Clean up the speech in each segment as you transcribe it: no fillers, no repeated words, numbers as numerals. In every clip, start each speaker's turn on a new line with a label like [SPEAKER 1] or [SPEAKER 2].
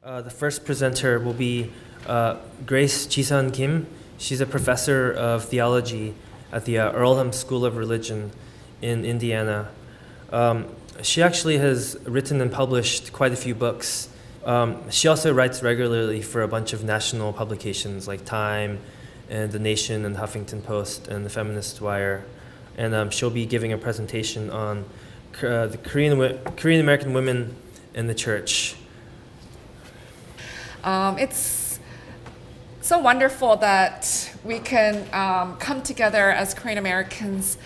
[SPEAKER 1] The first presenter will be Grace Jisun Kim. She's a professor of theology at the Earlham School of Religion in Indiana. She actually has written and published quite a few books. She also writes regularly for a bunch of national publications like Time and The Nation and Huffington Post and The Feminist Wire. And she'll be giving a presentation on the Korean American women in the church.
[SPEAKER 2] It's so wonderful that we can come together as Korean Americans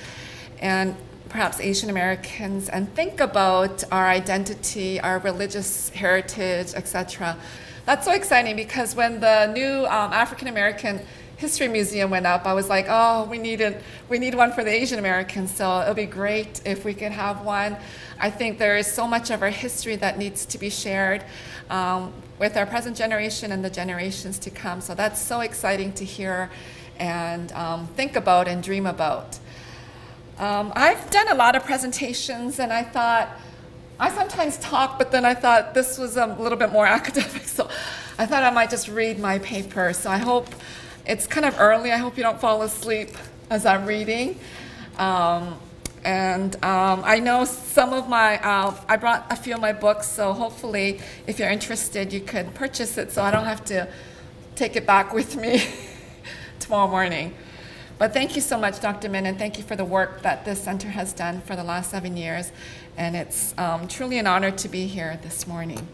[SPEAKER 2] and perhaps Asian Americans and think about our identity, our religious heritage, etc. That's so exciting because when the new African American History Museum went up, I was like, oh, we need one for the Asian Americans, so it'll be great if we could have one. I think there is so much of our history that needs to be shared with our present generation and the generations to come. So that's so exciting to hear and think about and dream about. I've done a lot of presentations, and I thought, I sometimes talk, but then I thought this was a little bit more academic, so I thought I might just read my paper. So I hope it's kind of early. I hope you don't fall asleep as I'm reading. I know some of I brought a few of my books, so hopefully if you're interested, you could purchase it so I don't have to take it back with me tomorrow morning. But thank you so much, Dr. Min, and thank you for the work that this center has done for the last 7 years. And it's truly an honor to be here this morning.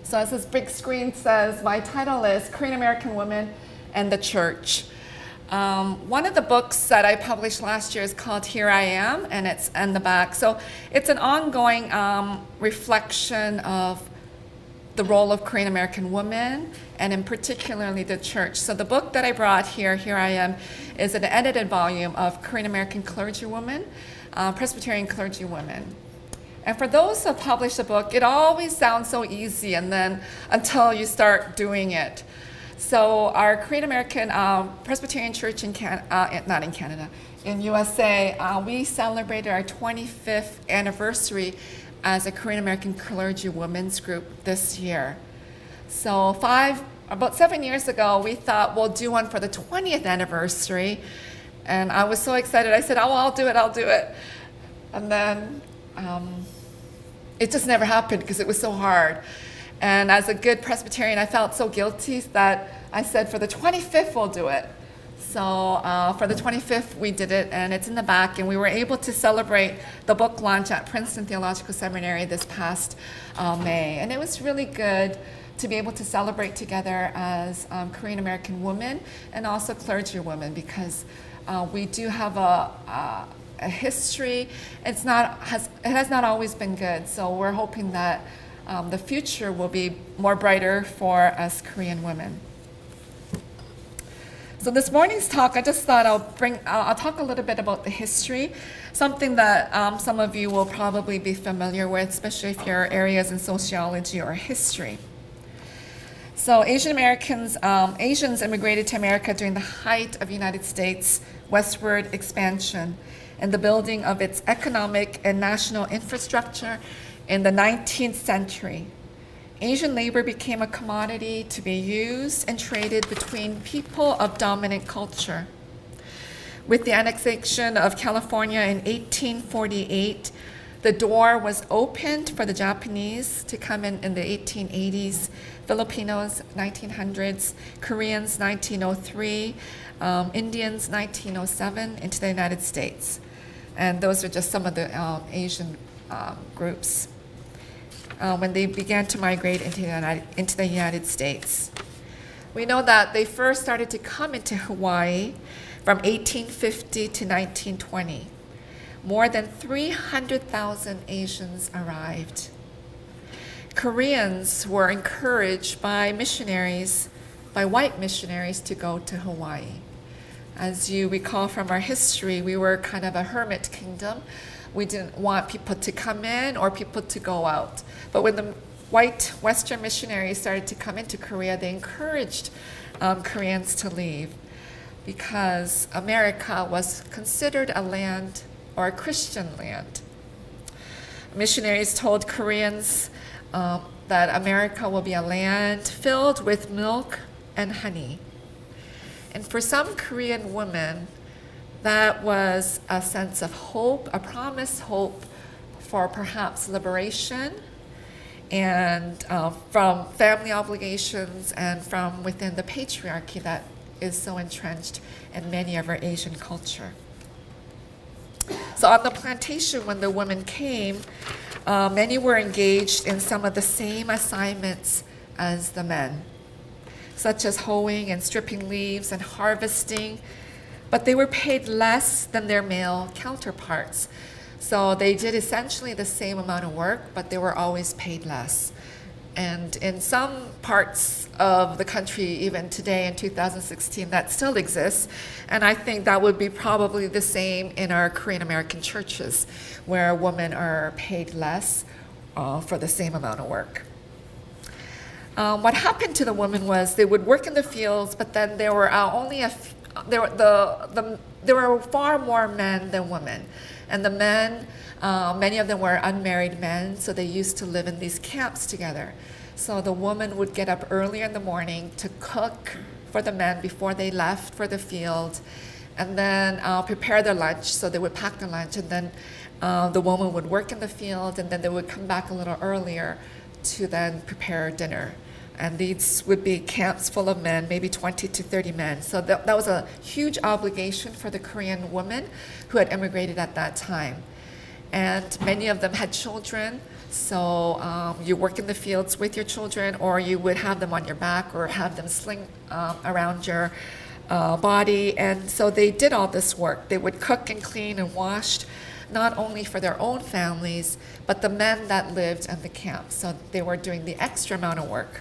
[SPEAKER 2] So as this big screen says, my title is Korean American Women and the Church. One of the books that I published last year is called Here I Am, and it's in the back. So it's an ongoing reflection of the role of Korean American women, and in particularly the church. So the book that I brought here, Here I Am, is an edited volume of Korean American clergywomen, Presbyterian clergywomen. And for those who publish a book, it always sounds so easy, and then until you start doing it. So our Korean American Presbyterian Church in in USA, we celebrated our 25th anniversary as a Korean American clergy women's group this year. So about 7 years ago, we thought we'll do one for the 20th anniversary. And I was so excited. I said, oh, I'll do it. And then it just never happened because it was so hard. And as a good Presbyterian, I felt so guilty that I said, for the 25th, we'll do it. So for the 25th, we did it, and it's in the back. And we were able to celebrate the book launch at Princeton Theological Seminary this past May. And it was really good to be able to celebrate together as Korean American women and also clergy women, because we do have a history. It has not always been good. So we're hoping that the future will be more brighter for us Korean women. So this morning's talk, I just thought I'll talk a little bit about the history, something that some of you will probably be familiar with, especially if your areas in sociology or history. So Asians immigrated to America during the height of United States westward expansion and the building of its economic and national infrastructure in the 19th century. Asian labor became a commodity to be used and traded between people of dominant culture. With the annexation of California in 1848, the door was opened for the Japanese to come in the 1880s, Filipinos 1900s, Koreans 1903, Indians 1907 into the United States. And those are just some of the Asian groups when they began to migrate into the United States. We know that they first started to come into Hawaii from 1850 to 1920. More than 300,000 Asians arrived. Koreans were encouraged by white missionaries to go to Hawaii. As you recall from our history, we were kind of a hermit kingdom. We didn't want people to come in or people to go out. But when the white Western missionaries started to come into Korea, they encouraged Koreans to leave because America was considered a land or a Christian land. Missionaries told Koreans that America will be a land filled with milk and honey. And for some Korean women, that was a sense of hope, a promised hope for perhaps liberation and from family obligations and from within the patriarchy that is so entrenched in many of our Asian culture. So on the plantation, when the women came, many were engaged in some of the same assignments as the men, such as hoeing and stripping leaves and harvesting, but they were paid less than their male counterparts. So they did essentially the same amount of work, but they were always paid less. And in some parts of the country, even today in 2016, that still exists. And I think that would be probably the same in our Korean American churches, where women are paid less for the same amount of work. What happened to the women was they would work in the fields, but then there were there were far more men than women. And the men, many of them were unmarried men, so they used to live in these camps together. So the woman would get up earlier in the morning to cook for the men before they left for the field, and then prepare their lunch. So they would pack their lunch, and then the woman would work in the field, and then they would come back a little earlier to then prepare dinner. And these would be camps full of men, maybe 20 to 30 men. So that was a huge obligation for the Korean women who had immigrated at that time. And many of them had children, so you work in the fields with your children, or you would have them on your back or have them sling around your body. And so they did all this work. They would cook and clean and wash, not only for their own families, but the men that lived in the camp. So they were doing the extra amount of work.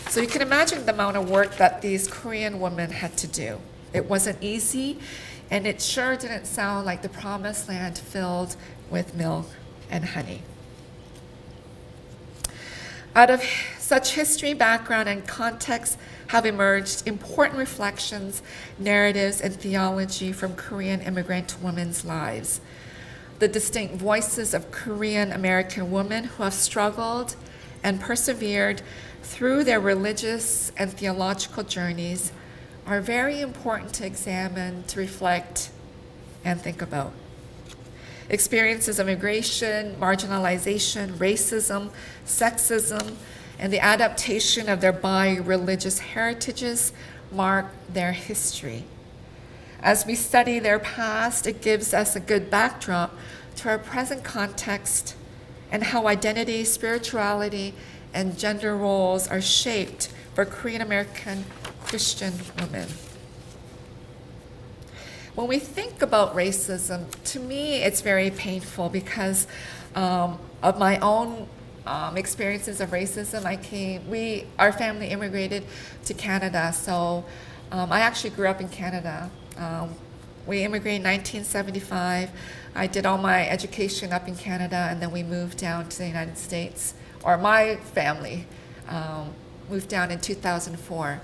[SPEAKER 2] So you can imagine the amount of work that these Korean women had to do. It wasn't easy, and it sure didn't sound like the promised land filled with milk and honey. Out of such history, background, and context have emerged important reflections, narratives, and theology from Korean immigrant women's lives. The distinct voices of Korean American women who have struggled and persevered through their religious and theological journeys are very important to examine, to reflect, and think about. Experiences of immigration, marginalization, racism, sexism, and the adaptation of their bi-religious heritages mark their history. As we study their past, it gives us a good backdrop to our present context and how identity, spirituality, and gender roles are shaped for Korean American Christian women. When we think about racism, to me it's very painful because of my own experiences of racism. Our family immigrated to Canada, so I actually grew up in Canada. We immigrated in 1975. I did all my education up in Canada, and then we moved down to the United States, or my family moved down in 2004.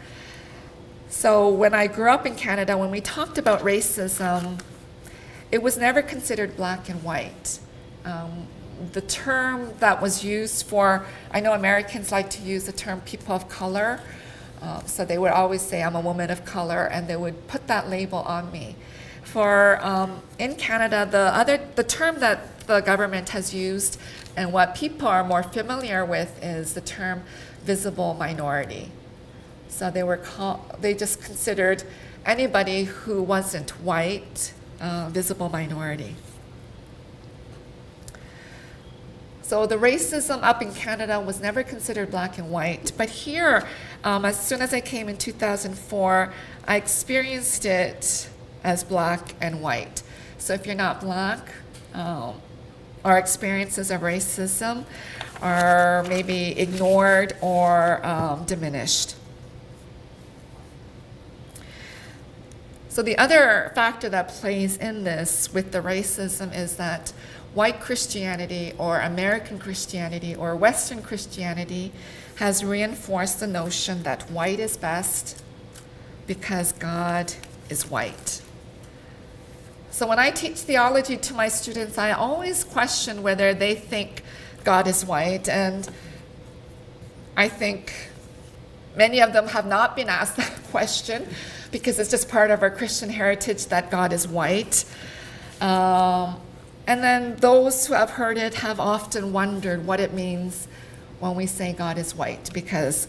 [SPEAKER 2] So when I grew up in Canada, when we talked about racism, it was never considered black and white. The term that was used for, I know Americans like to use the term people of color, so they would always say I'm a woman of color, and they would put that label on me. For in Canada, the term that the government has used and what people are more familiar with is the term visible minority. So they just considered anybody who wasn't white visible minority. So the racism up in Canada was never considered black and white, but here, as soon as I came in 2004, I experienced it as black and white. So if you're not black, our experiences of racism are maybe ignored or diminished. So the other factor that plays in this with the racism is that white Christianity or American Christianity or Western Christianity has reinforced the notion that white is best because God is white. So when I teach theology to my students, I always question whether they think God is white. And I think many of them have not been asked that question because it's just part of our Christian heritage that God is white. And then those who have heard it have often wondered what it means when we say God is white, because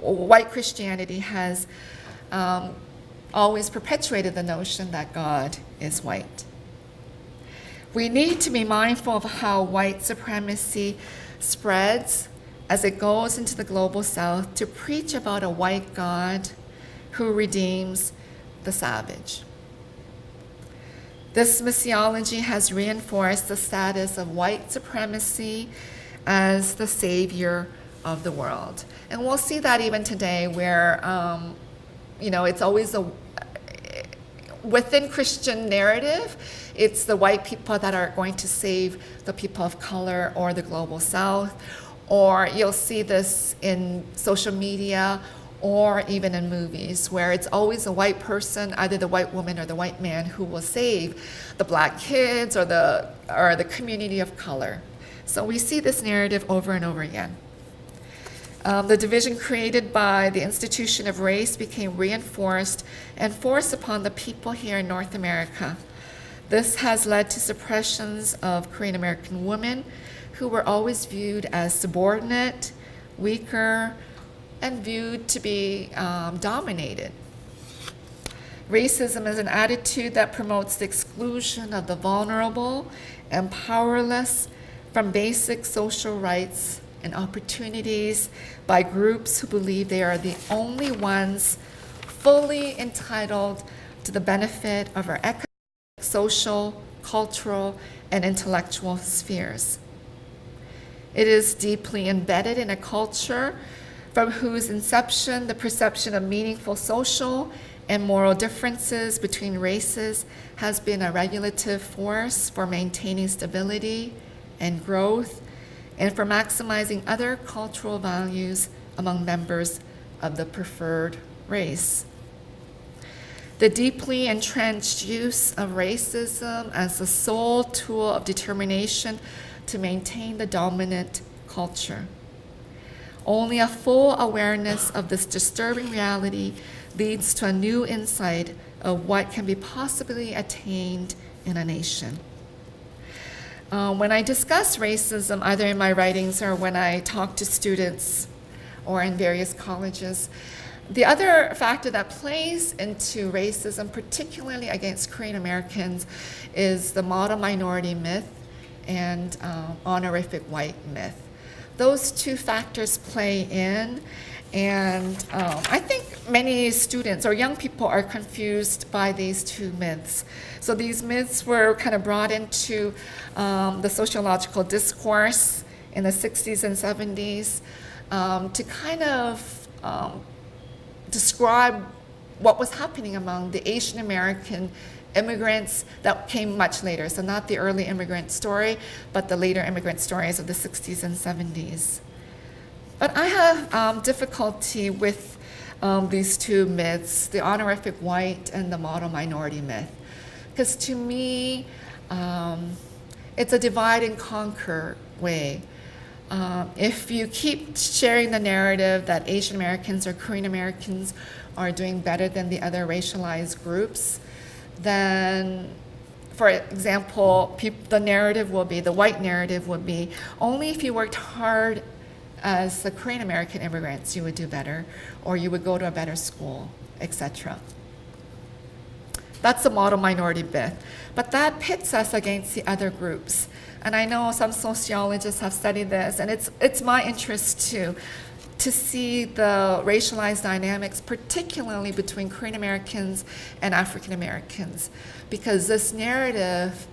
[SPEAKER 2] white Christianity has always perpetuated the notion that God is white. We need to be mindful of how white supremacy spreads as it goes into the global south to preach about a white God who redeems the savage. This missiology has reinforced the status of white supremacy as the savior of the world. And we'll see that even today where, it's always within Christian narrative, it's the white people that are going to save the people of color or the global south. Or you'll see this in social media or even in movies, where it's always a white person, either the white woman or the white man, who will save the black kids or the community of color. So we see this narrative over and over again. The division created by the institution of race became reinforced and forced upon the people here in North America. This has led to suppressions of Korean American women who were always viewed as subordinate, weaker, and viewed to be dominated. Racism is an attitude that promotes the exclusion of the vulnerable and powerless from basic social rights and opportunities by groups who believe they are the only ones fully entitled to the benefit of our economic, social, cultural, and intellectual spheres. It is deeply embedded in a culture from whose inception the perception of meaningful social and moral differences between races has been a regulative force for maintaining stability and growth and for maximizing other cultural values among members of the preferred race. The deeply entrenched use of racism as the sole tool of determination to maintain the dominant culture. Only a full awareness of this disturbing reality leads to a new insight of what can be possibly attained in a nation. When I discuss racism, either in my writings or when I talk to students or in various colleges, the other factor that plays into racism, particularly against Korean Americans, is the model minority myth and honorific white myth. Those two factors play in, and I think many students or young people are confused by these two myths. So these myths were kind of brought into the sociological discourse in the 60s and 70s to kind of describe what was happening among the Asian American immigrants that came much later. So not the early immigrant story, but the later immigrant stories of the 60s and 70s. But I have difficulty with these two myths, the honorific white and the model minority myth. Because to me, it's a divide and conquer way. If you keep sharing the narrative that Asian Americans or Korean Americans are doing better than the other racialized groups, then, for example, the white narrative would be, only if you worked hard as the Korean American immigrants you would do better, or you would go to a better school, etc. That's the model minority myth. But that pits us against the other groups. And I know some sociologists have studied this, and it's my interest too, to see the racialized dynamics, particularly between Korean Americans and African Americans, because this narrative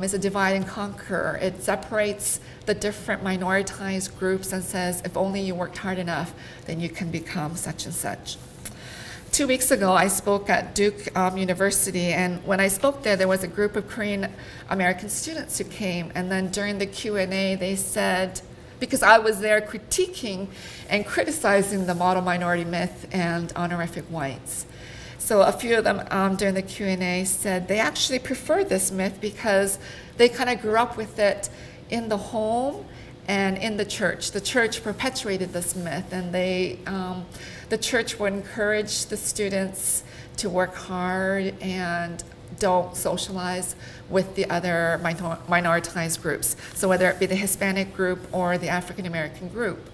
[SPEAKER 2] is a divide and conquer. It separates the different minoritized groups and says, if only you worked hard enough, then you can become such and such. 2 weeks ago, I spoke at Duke University, and when I spoke there was a group of Korean American students who came, and then during the Q&A, they said, because I was there critiquing and criticizing the model minority myth and honorific whites. So a few of them during the Q&A said they actually prefer this myth because they kind of grew up with it in the home, And in the church perpetuated this myth, and the church would encourage the students to work hard and don't socialize with the other minoritized groups. So whether it be the Hispanic group or the African American group.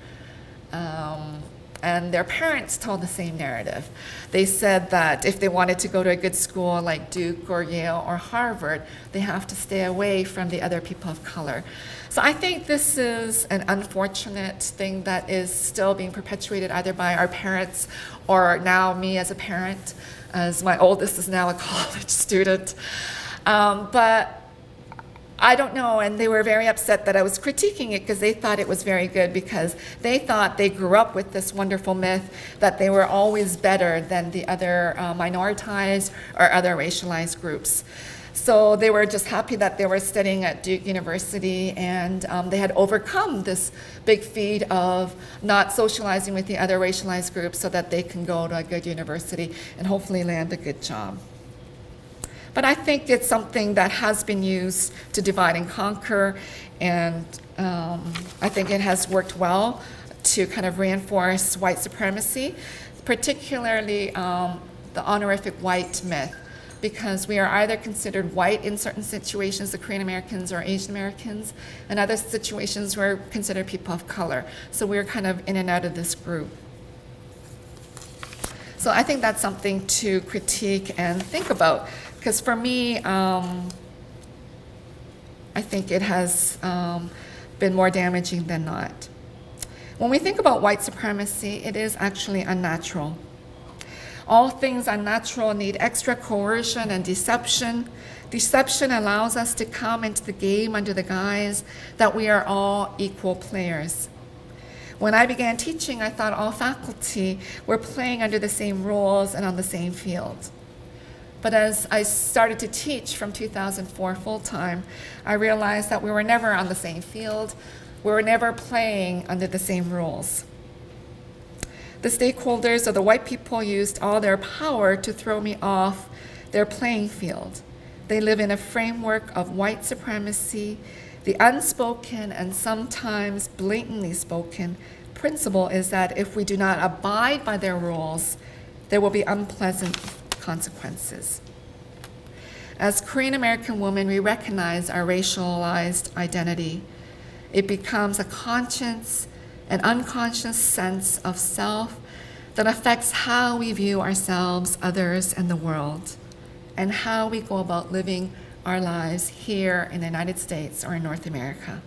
[SPEAKER 2] And their parents told the same narrative. They said that if they wanted to go to a good school like Duke or Yale or Harvard, they have to stay away from the other people of color. So I think this is an unfortunate thing that is still being perpetuated either by our parents or now me as a parent, as my oldest is now a college student. But I don't know, and they were very upset that I was critiquing it because they thought it was very good, because they thought they grew up with this wonderful myth that they were always better than the other minoritized or other racialized groups. So they were just happy that they were studying at Duke University, and they had overcome this big feat of not socializing with the other racialized groups so that they can go to a good university and hopefully land a good job. But I think it's something that has been used to divide and conquer, and I think it has worked well to kind of reinforce white supremacy, particularly the honorific white myth, because we are either considered white in certain situations, the Korean Americans or Asian Americans, and other situations we're considered people of color. So we're kind of in and out of this group. So I think that's something to critique and think about. Because for me, I think it has been more damaging than not. When we think about white supremacy, it is actually unnatural. All things unnatural need extra coercion and deception. Deception allows us to come into the game under the guise that we are all equal players. When I began teaching, I thought all faculty were playing under the same rules and on the same field. But as I started to teach from 2004 full-time, I realized that we were never on the same field. We were never playing under the same rules. The stakeholders or the white people used all their power to throw me off their playing field. They live in a framework of white supremacy. The unspoken and sometimes blatantly spoken principle is that if we do not abide by their rules, there will be unpleasant consequences. As Korean American women, we recognize our racialized identity. It becomes a conscious and unconscious sense of self that affects how we view ourselves, others, and the world, and how we go about living our lives here in the United States or in North America.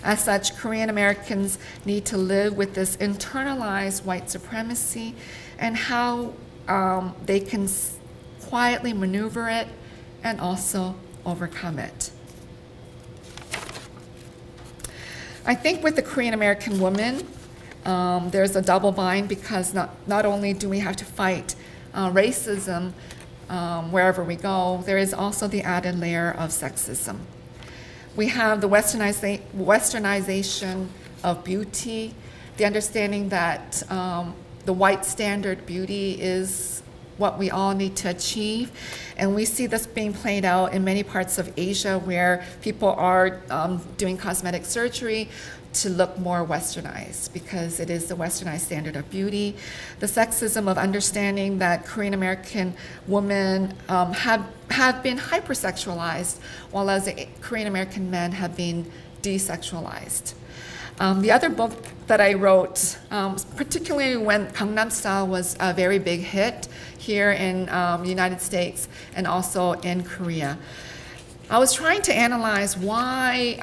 [SPEAKER 2] As such, Korean Americans need to live with this internalized white supremacy and how they can quietly maneuver it and also overcome it. I think with the Korean American woman, there's a double bind, because not only do we have to fight racism wherever we go, there is also the added layer of sexism. We have the westernization of beauty, the understanding that the white standard beauty is what we all need to achieve. And we see this being played out in many parts of Asia, where people are doing cosmetic surgery to look more westernized, because it is the westernized standard of beauty. The sexism of understanding that Korean American women have been hypersexualized, while as Korean American men have been desexualized. The other book that I wrote, particularly when Gangnam Style was a very big hit here in the United States and also in Korea, I was trying to analyze why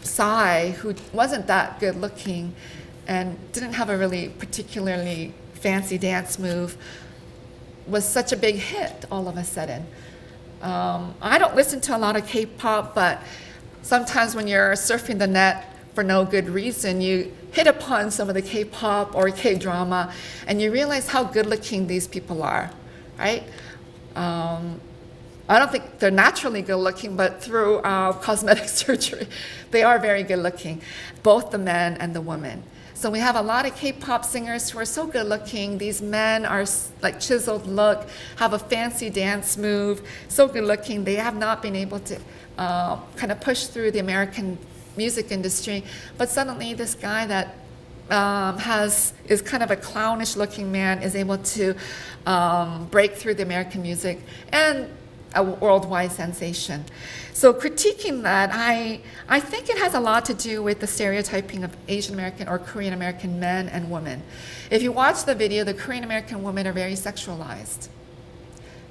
[SPEAKER 2] Psy, who wasn't that good looking and didn't have a really particularly fancy dance move, was such a big hit all of a sudden. I don't listen to a lot of K-pop, but sometimes when you're surfing the net for no good reason, you hit upon some of the K-pop or K-drama, and you realize how good-looking these people are, right? I don't think they're naturally good-looking, but through cosmetic surgery, they are very good-looking, both the men and the women. So we have a lot of K-pop singers who are so good-looking. These men are like chiseled look, have a fancy dance move, so good-looking. They have not been able to kind of push through the American music industry, but suddenly this guy that is kind of a clownish looking man is able to break through the American music and a worldwide sensation. So critiquing that, I think it has a lot to do with the stereotyping of Asian American or Korean American men and women. If you watch the video, the Korean American women are very sexualized.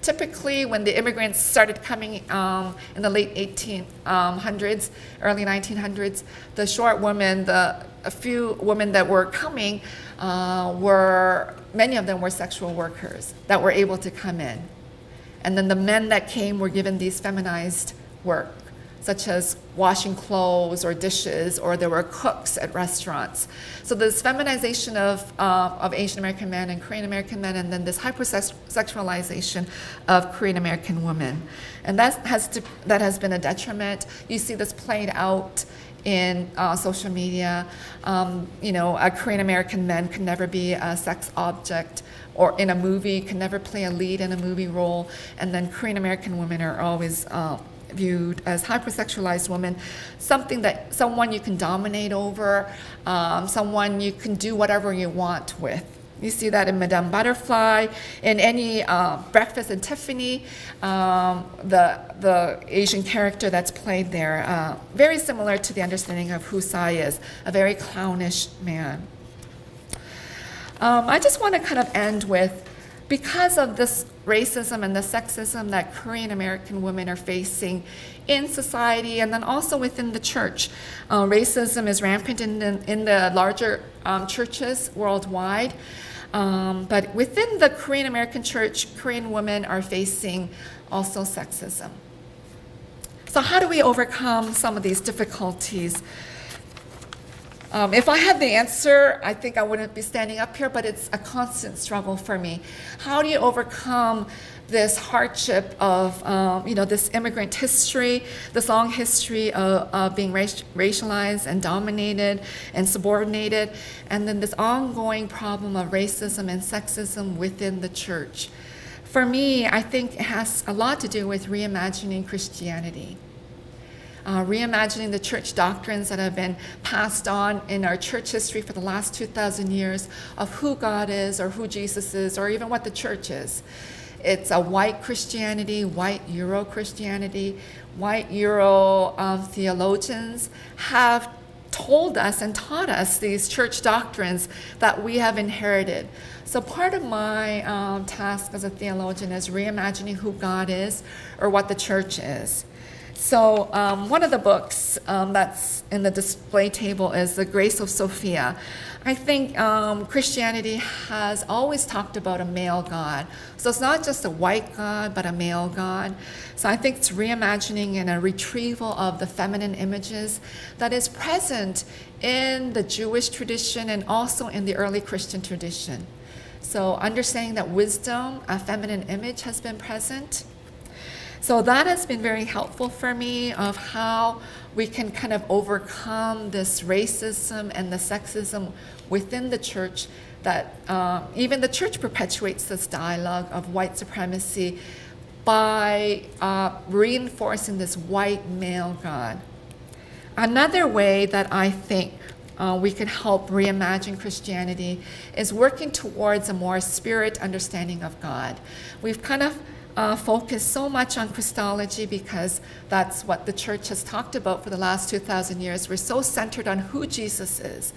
[SPEAKER 2] Typically, when the immigrants started coming in the late 1800s, early 1900s, the short women, a few women that were coming, many of them were sexual workers that were able to come in. And then the men that came were given these feminized work, such as washing clothes or dishes, or there were cooks at restaurants. So this feminization of Asian American men and Korean American men, and then this hypersexualization of Korean American women. And that has been a detriment. You see this played out in social media. A Korean American man can never be a sex object, or in a movie can never play a lead in a movie role, and then Korean American women are always viewed as hypersexualized women, someone you can dominate over, someone you can do whatever you want with. You see that in Madame Butterfly, in any Breakfast at Tiffany, the Asian character that's played there, very similar to the understanding of who Psy is, a very clownish man. I just want to kind of end with, because of this racism and the sexism that Korean American women are facing in society and then also within the church. Racism is rampant in the larger churches worldwide. But within the Korean American church, Korean women are facing also sexism. So how do we overcome some of these difficulties? If I had the answer, I think I wouldn't be standing up here, but it's a constant struggle for me. How do you overcome this hardship of, this immigrant history, this long history of being racialized and dominated and subordinated, and then this ongoing problem of racism and sexism within the church? For me, I think it has a lot to do with reimagining Christianity. Reimagining the church doctrines that have been passed on in our church history for the last 2,000 years of who God is or who Jesus is or even what the church is. It's a white Christianity, white Euro Christianity. White Euro theologians have told us and taught us these church doctrines that we have inherited. So part of my task as a theologian is reimagining who God is or what the church is. So one of the books that's in the display table is The Grace of Sophia. I think Christianity has always talked about a male God. So it's not just a white God, but a male God. So I think it's reimagining and a retrieval of the feminine images that is present in the Jewish tradition and also in the early Christian tradition. So understanding that wisdom, a feminine image, has been present. So that has been very helpful for me of how we can kind of overcome this racism and the sexism within the church, that even the church perpetuates this dialogue of white supremacy by reinforcing this white male God. Another way that I think we can help reimagine Christianity is working towards a more spirit understanding of God. We've kind of focus so much on Christology because that's what the church has talked about for the last 2,000 years. We're so centered on who Jesus is.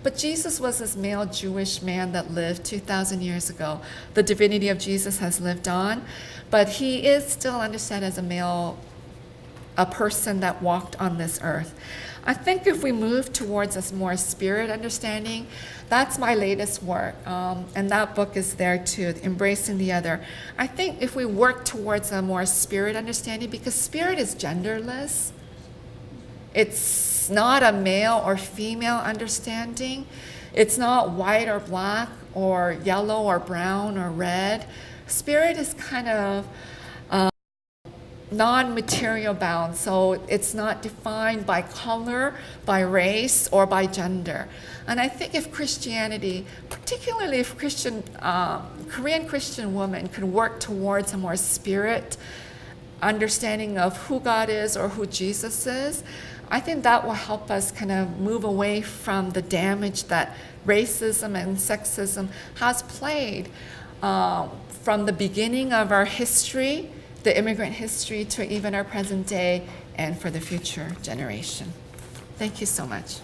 [SPEAKER 2] But Jesus was this male Jewish man that lived 2,000 years ago. The divinity of Jesus has lived on, but he is still understood as a person that walked on this earth. I think if we move towards this more spirit understanding, that's my latest work, and that book is there too, Embracing the Other. I think if we work towards a more spirit understanding, because spirit is genderless, it's not a male or female understanding, it's not white or black or yellow or brown or red. Spirit is kind of non-material bound, so it's not defined by color, by race, or by gender. And I think if Christianity, particularly if Korean Christian women could work towards a more spirit understanding of who God is or who Jesus is, I think that will help us kind of move away from the damage that racism and sexism has played from the beginning of our history, the immigrant history, to even our present day and for the future generation. Thank you so much.